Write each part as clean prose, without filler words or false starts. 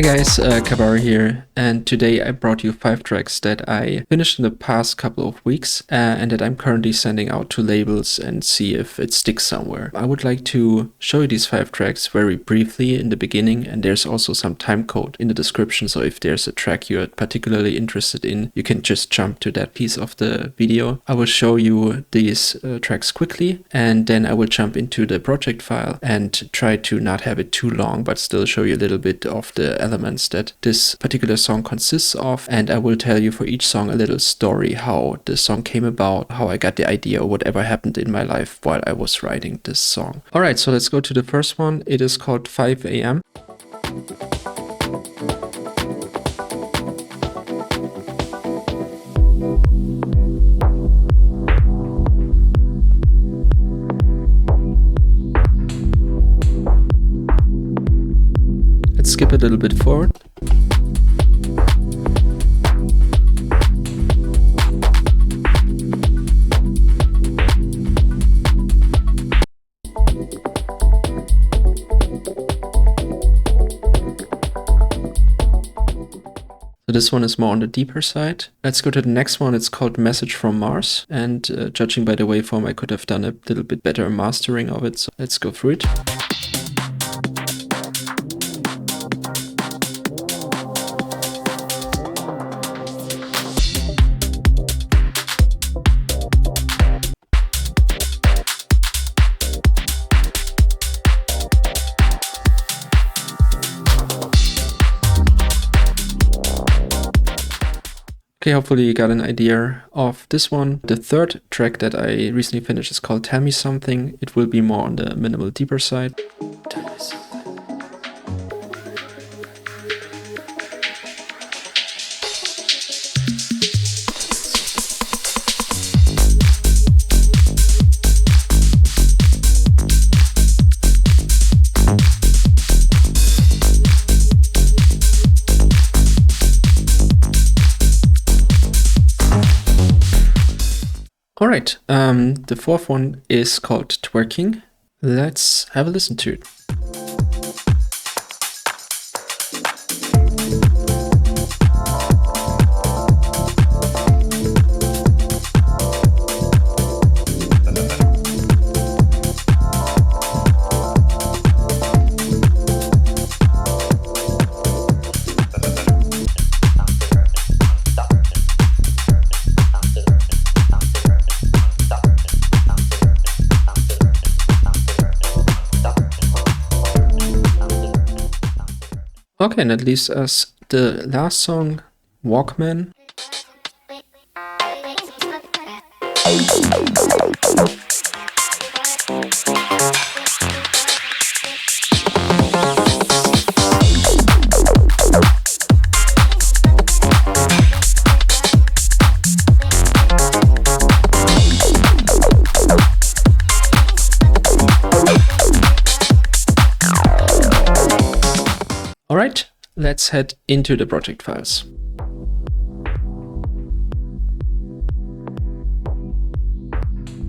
Hi guys, Cabara here, and today I brought you 5 tracks that I finished in the past couple of weeks and that I'm currently sending out to labels and see if it sticks somewhere. I would like to show you these 5 tracks very briefly in the beginning, and there's also some time code in the description, so if there's a track you're particularly interested in, you can just jump to that piece of the video. I will show you these tracks quickly, and then I will jump into the project file and try to not have it too long, but still show you a little bit of the elements that this particular song consists of, and I will tell you for each song a little story, how the song came about, how I got the idea, or whatever happened in my life while I was writing this song. Alright, so let's go to the first one. It is called 5 AM. Let's skip a little bit forward. So this one is more on the deeper side. Let's go to the next one. It's called Message from Mars, and judging by the waveform, I could have done a little bit better mastering of it, so let's go through it. Okay, hopefully you got an idea of this one. The third track that I recently finished is called Tell Me Something. It will be more on the minimal deeper side. Tell me something. Alright, the fourth one is called Twerking. Let's have a listen to it. Okay, and that leaves us the last song, Walkman. Alright, let's head into the project files.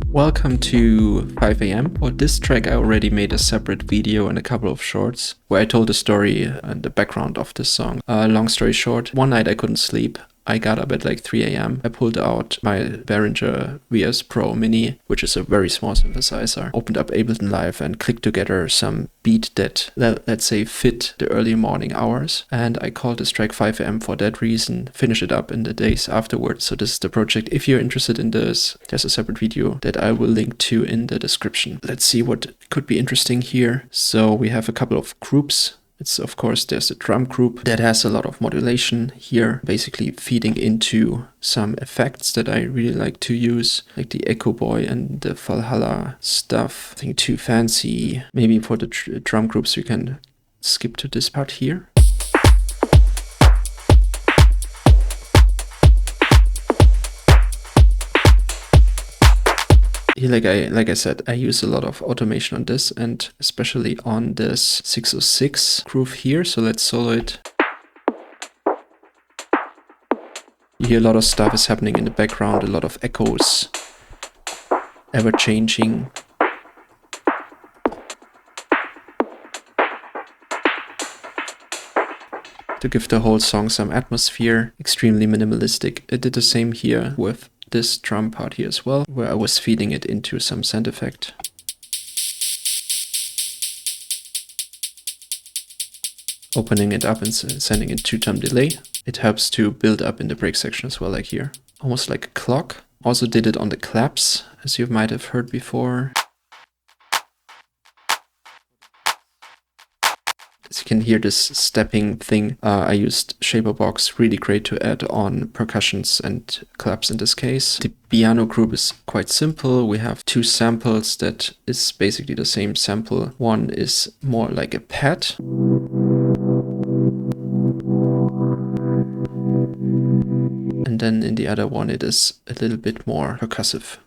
Welcome to 5 AM. For this track I already made a separate video and a couple of shorts where I told the story and the background of this song. Long story short, one night I couldn't sleep. I got up at like 3 AM. I pulled out my Behringer VS Pro Mini, which is a very small synthesizer, opened up Ableton Live and clicked together some beat that, let's say, fit the early morning hours. And I called this track 5 AM for that reason, finished it up in the days afterwards. So this is the project. If you're interested in this, there's a separate video that I will link to in the description. Let's see what could be interesting here. So we have a couple of groups. It's, of course, there's a drum group that has a lot of modulation here, basically feeding into some effects that I really like to use, like the EchoBoy and the Valhalla stuff. Nothing too fancy. Maybe for the drum groups we can skip to this part here. Like I said, I use a lot of automation on this, and especially on this 606 groove here. So let's solo it. You hear a lot of stuff is happening in the background, a lot of echoes, ever changing. to give the whole song some atmosphere, extremely minimalistic. I did the same here with this drum part here as well, where I was feeding it into some sound effect. Opening it up and sending it 2-time delay. It helps to build up in the break section as well, like here. Almost like a clock. Also did it on the claps, as you might have heard before. As you can hear this stepping thing, I used ShaperBox, really great to add on percussions and claps in this case. The piano group is quite simple. We have 2 samples that is basically the same sample. One is more like a pad. And then in the other one it is a little bit more percussive.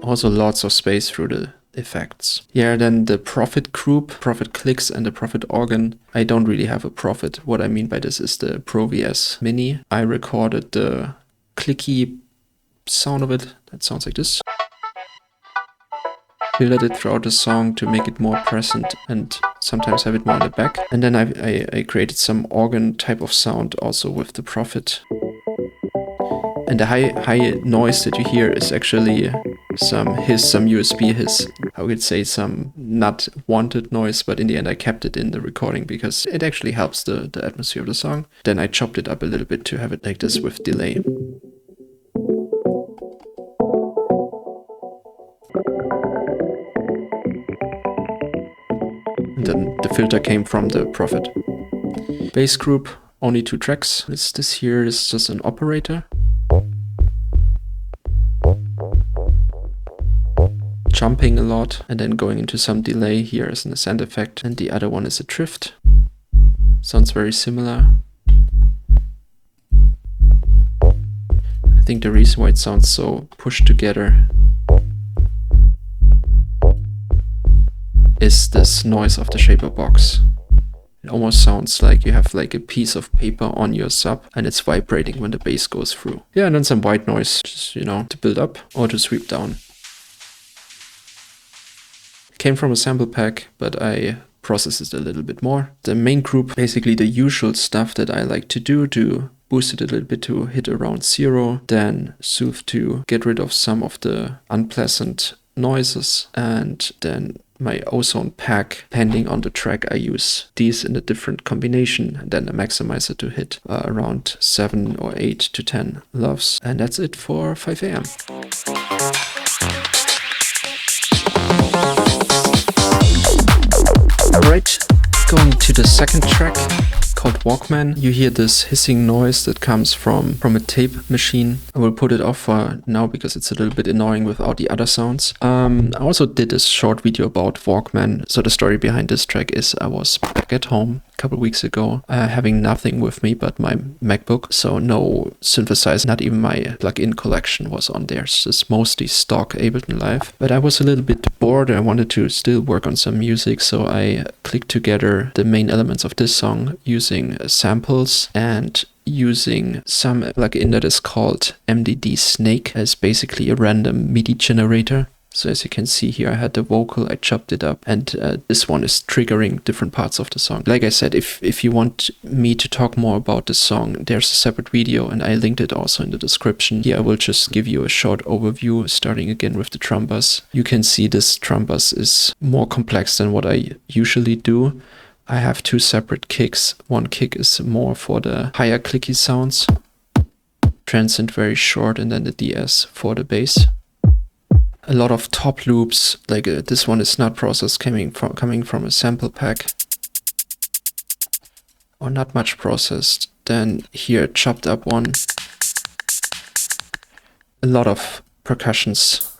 Also lots of space through the effects. Yeah, then the Prophet group, Prophet clicks and the Prophet organ. I don't really have a Prophet. What I mean by this is the Pro VS Mini. I recorded the clicky sound of it. That sounds like this. Filtered it throughout the song to make it more present and sometimes have it more in the back. And then I created some organ type of sound also with the Prophet. And the high noise that you hear is actually some hiss, some USB hiss. I would say some not wanted noise, but in the end I kept it in the recording because it actually helps the atmosphere of the song. Then I chopped it up a little bit to have it like this with delay. And then the filter came from the Prophet. Bass group, only 2 tracks. This here is just an operator. Jumping a lot and then going into some delay here as a sound effect, and the other one is a drift. Sounds very similar. I think the reason why it sounds so pushed together is this noise of the ShaperBox. It almost sounds like you have like a piece of paper on your sub and it's vibrating when the bass goes through. Yeah, and then some white noise, just, you know, to build up or to sweep down. Came from a sample pack, but I processed it a little bit more. The main group, basically the usual stuff that I like to do to boost it a little bit to hit around 0, then soothe to get rid of some of the unpleasant noises, and then my ozone pack, depending on the track I use these in a different combination, and then a maximizer to hit around 7 or 8 to 10 loves. And that's it for 5 AM. Alright, going to the second track called Walkman. You hear this hissing noise that comes from a tape machine. I will put it off for now because it's a little bit annoying without the other sounds. I also did a short video about Walkman. So the story behind this track is I was back at home a couple weeks ago, having nothing with me but my MacBook. So no synthesizer, not even my plug-in collection was on there. It's just mostly stock Ableton Live. But I was a little bit bored. I wanted to still work on some music. So I clicked together the main elements of this song using samples and using some plugin that is called MDD Snake as basically a random MIDI generator. So as you can see here, I had the vocal, I chopped it up, and this one is triggering different parts of the song. Like I said, if you want me to talk more about this song, there's a separate video and I linked it also in the description. Here I will just give you a short overview, starting again with the drum bass. You can see this drum bass is more complex than what I usually do. I have 2 separate kicks. One kick is more for the higher clicky sounds, transient very short, and then the DS for the bass. A lot of top loops, like this one is not processed, coming from a sample pack, or not much processed. Then here chopped up one. A lot of percussions.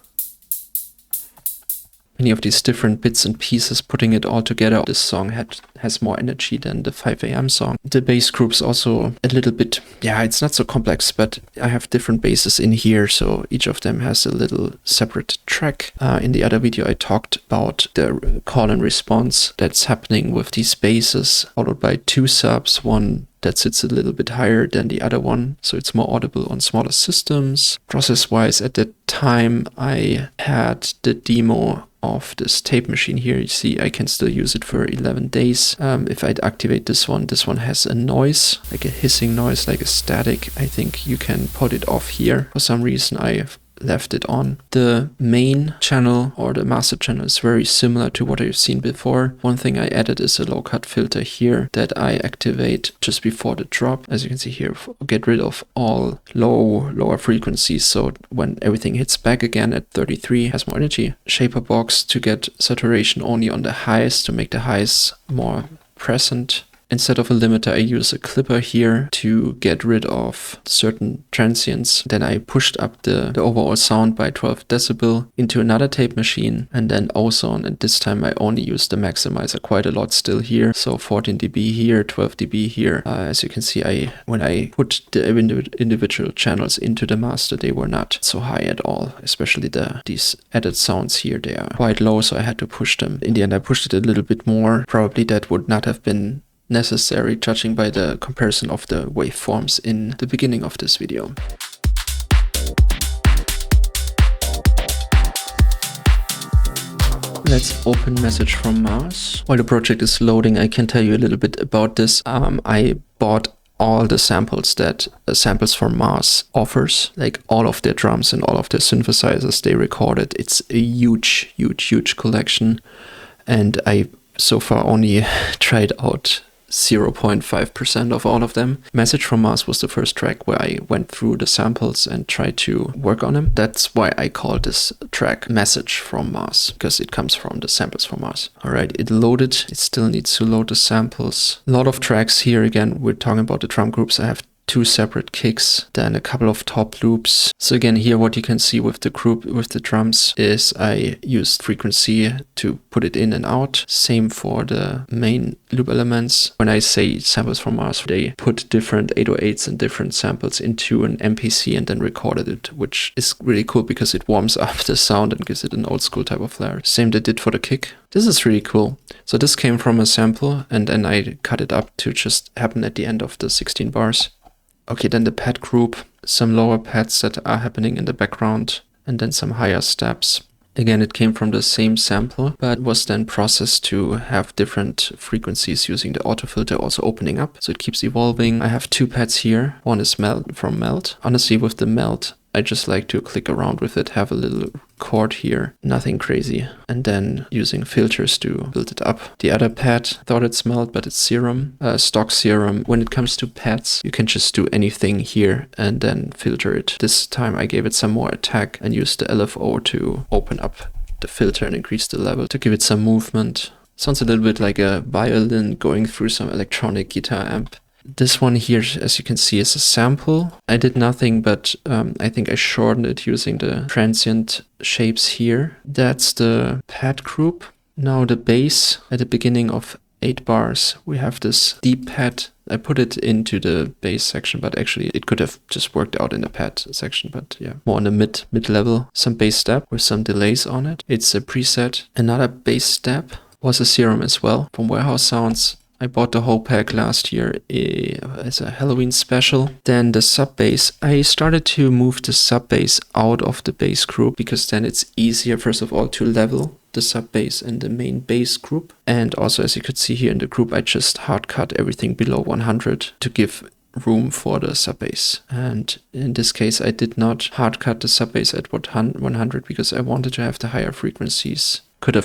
Many of these different bits and pieces, putting it all together. This song has more energy than the 5 AM song. The bass group's also a little bit, yeah, it's not so complex, but I have different basses in here, so each of them has a little separate track. In the other video I talked about the call and response that's happening with these basses, followed by 2 subs, one that sits a little bit higher than the other one, so it's more audible on smaller systems. Process-wise, at that time I had the demo of this tape machine here. You see I can still use it for 11 days. If I activate this one has a noise, like a hissing noise, like a static. I think you can put it off here. For some reason I've left it on. The main channel or the master channel is very similar to what I've seen before. One thing I added is a low cut filter here that I activate just before the drop. As you can see here, get rid of all lower frequencies, so when everything hits back again at 33 has more energy. ShaperBox to get saturation only on the highs, to make the highs more present. Instead of a limiter, I use a clipper here to get rid of certain transients. Then I pushed up the overall sound by 12 decibel into another tape machine, and then ozone. And this time I only use the maximizer quite a lot still here. So 14 dB here, 12 dB here. As you can see, when I put the individual channels into the master, they were not so high at all. Especially these added sounds here, they are quite low, so I had to push them. In the end, I pushed it a little bit more. Probably that would not have been necessary, judging by the comparison of the waveforms in the beginning of this video. Let's open message from Mars. While the project is loading, I can tell you a little bit about this. I bought all the samples that Samples from Mars offers, like all of their drums and all of their synthesizers they recorded. It's a huge collection, and I so far only tried out 0.5% of all of them. Message from Mars was the first track where I went through the samples and tried to work on them. That's why I call this track Message from Mars, because it comes from the Samples from Mars. Alright, it loaded. It still needs to load the samples. A lot of tracks here. Again, we're talking about the drum groups. I have 2 separate kicks, then a couple of top loops. So again, here what you can see with the group, with the drums, is I used frequency to put it in and out. Same for the main loop elements. When I say Samples from Mars, they put different 808s and different samples into an MPC and then recorded it, which is really cool because it warms up the sound and gives it an old school type of flair. Same they did for the kick. This is really cool. So this came from a sample and then I cut it up to just happen at the end of the 16 bars. Okay, then the pad group, some lower pads that are happening in the background, and then some higher steps. Again, it came from the same sample, but was then processed to have different frequencies using the auto filter also opening up, so it keeps evolving. I have 2 pads here. One is from Melt. Honestly, with the Melt, I just like to click around with it, have a little chord here, nothing crazy, and then using filters to build it up. The other pad, thought it smelled, but it's Serum, stock Serum. When it comes to pads, you can just do anything here and then filter it. This time I gave it some more attack and used the LFO to open up the filter and increase the level to give it some movement. Sounds a little bit like a violin going through some electronic guitar amp. This one here, as you can see, is a sample. I did nothing, but I think I shortened it using the transient shapes here. That's the pad group. Now the bass at the beginning of 8 bars, we have this deep pad. I put it into the bass section, but actually it could have just worked out in the pad section, but yeah, more on the mid level. Some bass step with some delays on it. It's a preset. Another bass step was a Serum as well from Warehouse Sounds. I bought the whole pack last year as a Halloween special. Then the sub bass. I started to move the sub bass out of the bass group because then it's easier, first of all, to level the sub bass and the main bass group. And also, as you could see here in the group, I just hard cut everything below 100 to give room for the sub bass. And in this case, I did not hard cut the sub bass at 100 because I wanted to have the higher frequencies.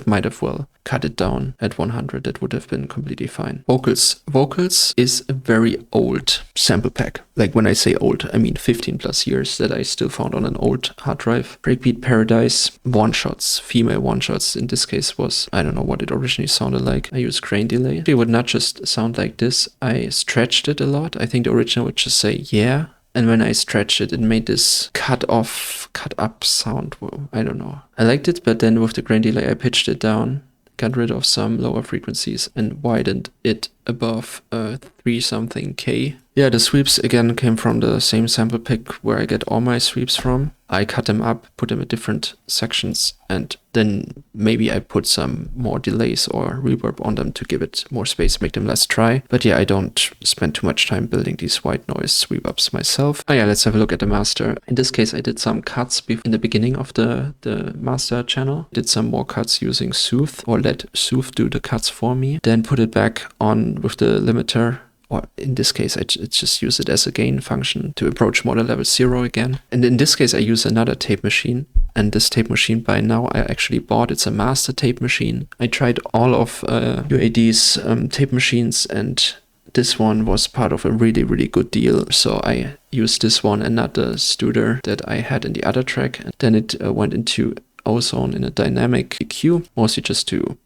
Might have well cut it down at 100. That would have been completely fine. Vocals is a very old sample pack. Like when I say old, I mean 15 plus years that I still found on an old hard drive. Breakbeat Paradise, one-shots, female one-shots. In this case was, I don't know what it originally sounded like. I used grain delay. It would not just sound like this. I stretched it a lot. I think the original would just say, yeah. And when I stretched it, it made this cut up sound. Well, I don't know. I liked it, but then with the grain delay, I pitched it down, got rid of some lower frequencies and widened it above 3 something K. Yeah, the sweeps again came from the same sample pick where I get all my sweeps from. I cut them up, put them in different sections, and then maybe I put some more delays or reverb on them to give it more space, make them less dry. But yeah, I don't spend too much time building these white noise sweep ups myself. Oh yeah, let's have a look at the master. In this case, I did some cuts in the beginning of the master channel. Did some more cuts using Sooth, or let Sooth do the cuts for me. Then put it back on with the limiter. Or in this case, I just use it as a gain function to approach model level 0 again. And in this case, I use another tape machine. And this tape machine by now I actually bought. It's a master tape machine. I tried all of UAD's tape machines, and this one was part of a really, really good deal. So I used this one and not the Studer that I had in the other track. And then it went into ozone in a dynamic EQ, mostly just to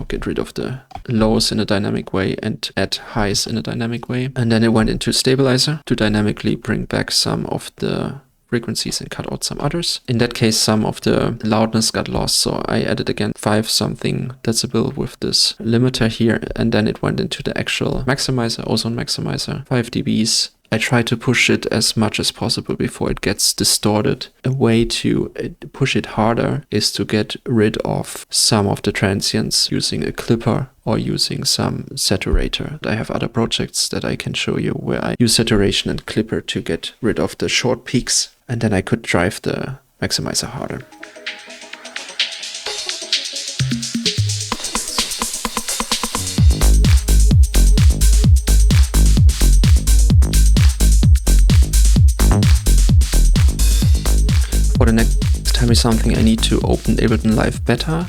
get rid of the lows in a dynamic way and add highs in a dynamic way. And then it went into stabilizer to dynamically bring back some of the frequencies and cut out some others. In that case, some of the loudness got lost, so I added again 5 something decibel with this limiter here, and then it went into the actual maximizer, ozone maximizer, 5 dBs. I try to push it as much as possible before it gets distorted. A way to push it harder is to get rid of some of the transients using a clipper or using some saturator. I have other projects that I can show you where I use saturation and clipper to get rid of the short peaks, and then I could drive the maximizer harder. For the next Tell Me Something, I need to open Ableton Live Beta.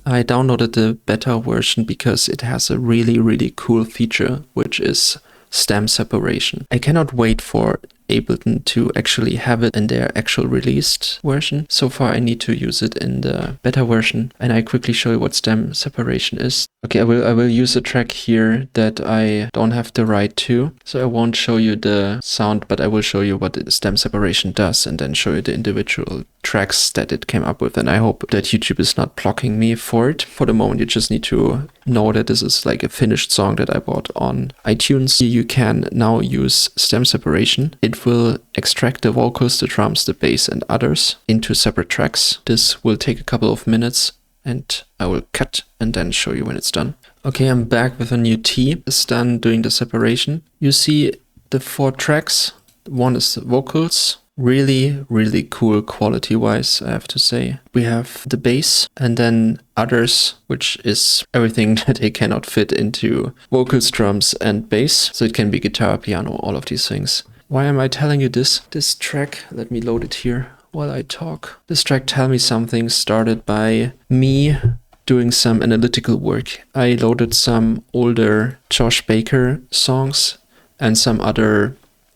I downloaded the beta version because it has a really, really cool feature, which is stem separation. I cannot wait for Ableton to actually have it in their actual released version. So far I need to use it in the beta version, and I quickly show you what stem separation is. Okay, I will use a track here that I don't have the right to, so I won't show you the sound, but I will show you what the stem separation does and then show you the individual tracks that it came up with. And I hope that YouTube is not blocking me for it. For the moment, you just need to know that this is like a finished song that I bought on iTunes. You can now use stem separation. It will extract the vocals, the drums, the bass, and others into separate tracks. This will take a couple of minutes, and I will cut and then show you when it's done. Okay, I'm back with a new T. It's done doing the separation. You see the 4 tracks. One is the vocals. Really, really cool quality-wise, I have to say. We have the bass, and then others, which is everything that they cannot fit into vocals, drums, and bass. So it can be guitar, piano, all of these things. Why am I telling you this? This track, let me load it here while I talk. This track, Tell Me Something, started by me doing some analytical work. I loaded some older Josh Baker songs and some other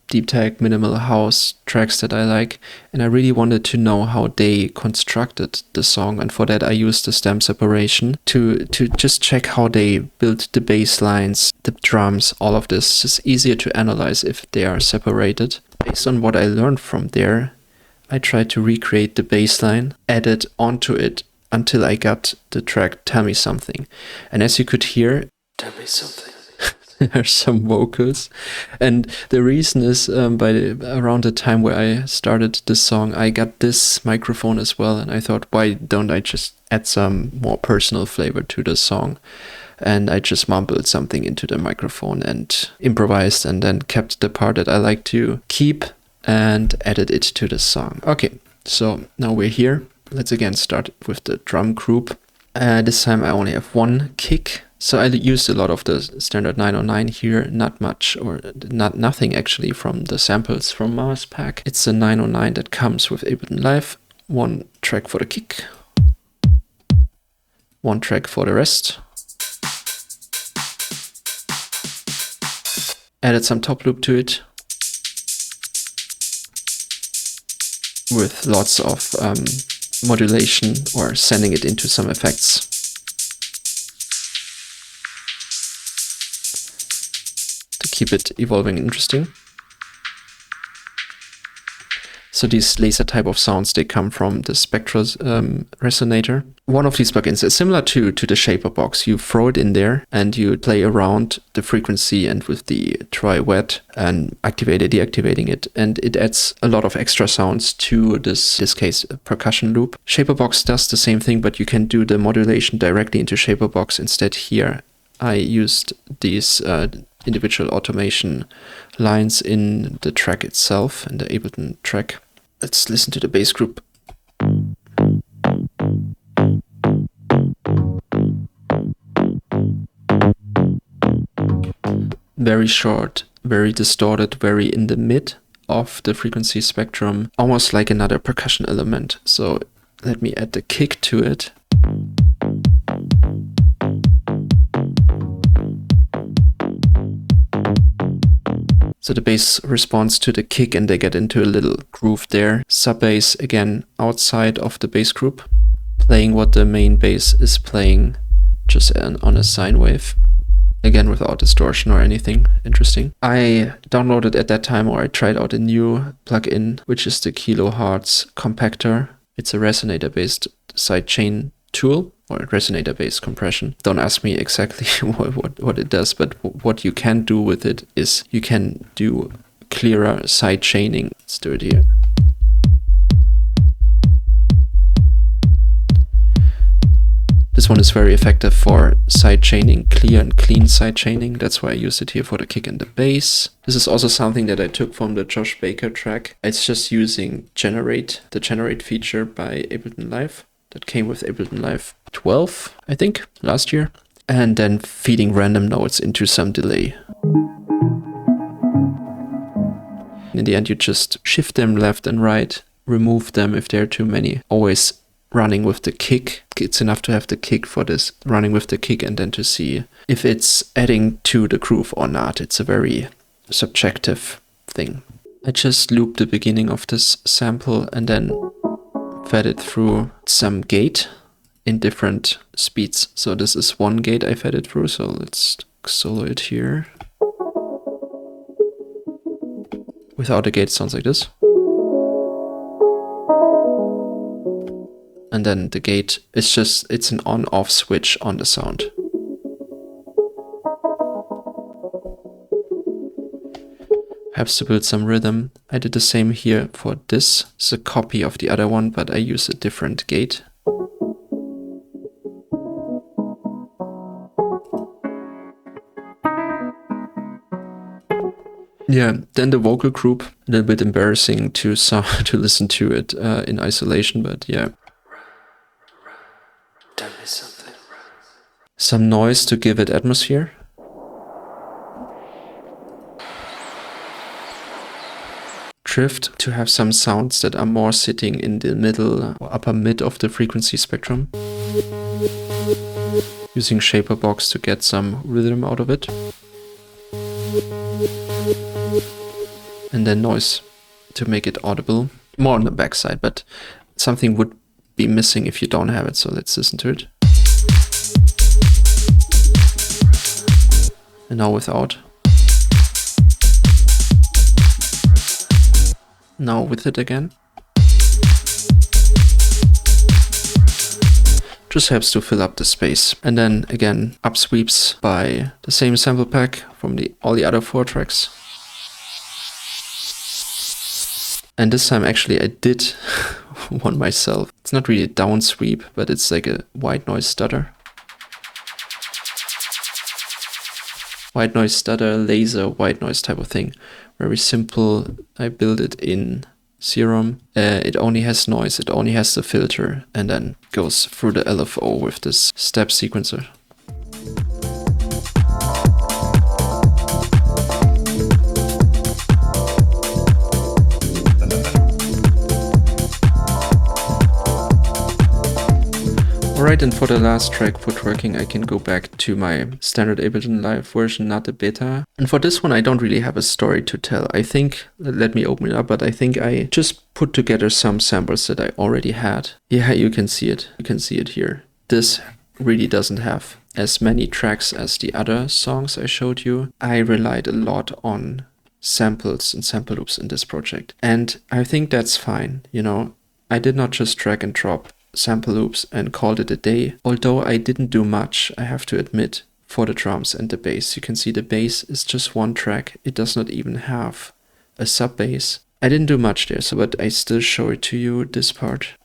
deep tech minimal house tracks that I like, and I really wanted to know how they constructed the song, and for that I used the stem separation to just check how they built the bass lines, the drums, all of this. It's easier to analyze if they are separated. Based on what I learned from there, I tried to recreate the bass line, added onto it until I got the track Tell Me Something. And as you could hear, tell me something. There's some vocals, and the reason is around the time where I started this song, I got this microphone as well, and I thought, why don't I just add some more personal flavor to the song? And I just mumbled something into the microphone and improvised, and then kept the part that I like to keep and added it to the song. Okay, so now we're here. Let's again start with the drum group. This time I only have 1 kick. So I used a lot of the standard 909 here, not much or nothing actually from the samples from Mars Pack. It's a 909 that comes with Ableton Live. 1 track for the kick, 1 track for the rest. Added some top loop to it with lots of modulation or sending it into some effects. Keep it evolving and interesting. So these laser type of sounds, they come from the spectral resonator. One of these plugins is similar to the ShaperBox. You throw it in there and you play around the frequency and with the dry wet and activate it, deactivating it. And it adds a lot of extra sounds to this case, a percussion loop. ShaperBox does the same thing, but you can do the modulation directly into ShaperBox. Instead here, I used these individual automation lines in the track itself, in the Ableton track. Let's listen to the bass group. Very short, very distorted, very in the mid of the frequency spectrum, almost like another percussion element. So let me add the kick to it. So the bass responds to the kick and they get into a little groove there. Sub bass again outside of the bass group, playing what the main bass is playing, just on a sine wave. Again, without distortion or anything interesting. I downloaded at that time, or I tried out a new plugin, which is the Kilohertz Compactor. It's a resonator-based sidechain tool, or resonator-based compression. Don't ask me exactly what it does, but what you can do with it is you can do clearer sidechaining. Let's do it here. This one is very effective for sidechaining, clear and clean sidechaining. That's why I use it here for the kick and the bass. This is also something that I took from the Josh Baker track. It's just using the generate feature by Ableton Live that came with Ableton Live 12, I think, last year. And then feeding random notes into some delay. In the end, you just shift them left and right, remove them if there are too many. Always running with the kick. It's enough to have the kick for this, running with the kick, and then to see if it's adding to the groove or not. It's a very subjective thing. I just looped the beginning of this sample and then fed it through some gate in different speeds. So this is one gate I fed it through, so let's solo it here. Without a gate, it sounds like this. And then the gate is it's an on-off switch on the sound. Perhaps to build some rhythm. I did the same here for this. It's a copy of the other one, but I use a different gate. Yeah, then the vocal group, a little bit embarrassing to listen to it in isolation, but yeah. Tell me something. Some noise to give it atmosphere. Drift to have some sounds that are more sitting in the middle or upper mid of the frequency spectrum. Using ShaperBox to get some rhythm out of it. And then noise to make it audible. More on the backside, but something would be missing if you don't have it, so let's listen to it. And now without. Now with it again. Just helps to fill up the space. And then again, up sweeps by the same sample pack from all the other 4 tracks. And this time actually I did one myself. It's not really a down sweep, but it's like a white noise stutter. White noise stutter, laser, white noise type of thing. Very simple. I build it in Serum. It only has noise, it only has the filter, and then goes through the LFO with this step sequencer. Alright, and for the last track for Twerkin, I can go back to my standard Ableton Live version, not the beta. And for this one, I don't really have a story to tell. I think, let me open it up, but I think I just put together some samples that I already had. Yeah, you can see it. You can see it here. This really doesn't have as many tracks as the other songs I showed you. I relied a lot on samples and sample loops in this project. And I think that's fine, you know. I did not just drag and drop sample loops and called it a day, although I didn't do much, I have to admit, for the drums and the bass. You can see the bass is just one track. It does not even have a sub bass. I didn't do much there, so but I still show it to you, this part.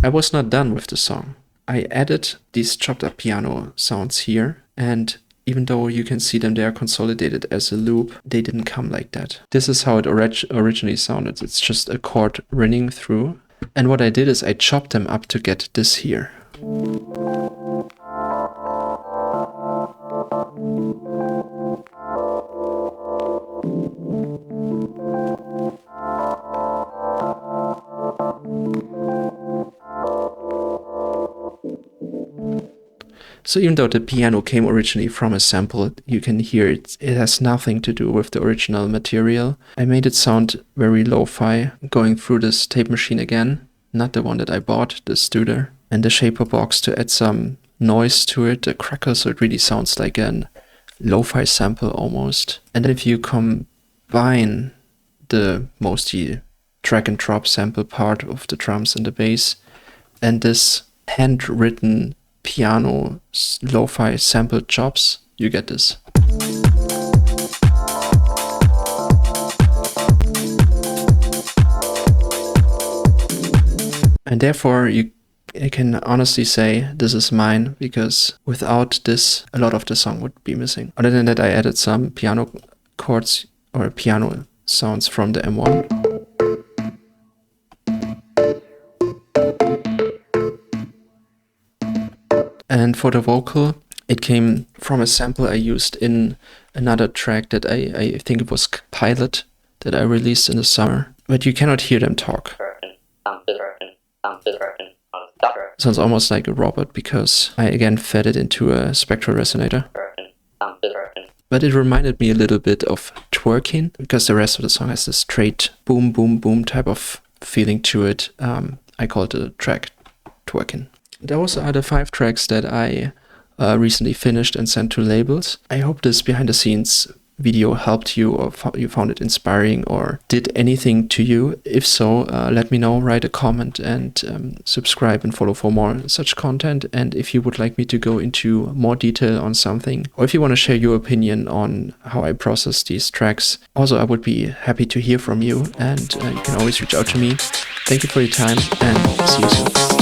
I was not done with the song. I added these chopped up piano sounds here, and even though you can see them, they are consolidated as a loop, they didn't come like that. This is how it originally sounded. It's just a chord running through. And what I did is I chopped them up to get this here. So even though the piano came originally from a sample, you can hear it has nothing to do with the original material. I made it sound very lo-fi, going through this tape machine again, not the one that I bought, the Studer, and the ShaperBox to add some noise to it, a crackle, so it really sounds like an lo-fi sample almost. And then if you combine the mostly drag and drop sample part of the drums and the bass and this handwritten piano lo-fi sample chops, you get this. And therefore I can honestly say this is mine, because without this a lot of the song would be missing. Other than that, I added some piano chords or piano sounds from the M1. And for the vocal, it came from a sample I used in another track that I think it was Pilot that I released in the summer. But you cannot hear them talk. Sounds almost like a robot because I again fed it into a spectral resonator. But it reminded me a little bit of Twerkin, because the rest of the song has this straight boom, boom, boom type of feeling to it. I called the track Twerkin. Those are the 5 tracks that I recently finished and sent to labels. I hope this behind the scenes video helped you, or you found it inspiring, or did anything to you. If so, let me know, write a comment, and subscribe and follow for more such content. And if you would like me to go into more detail on something, or if you want to share your opinion on how I process these tracks, also I would be happy to hear from you, and you can always reach out to me. Thank you for your time, and see you soon.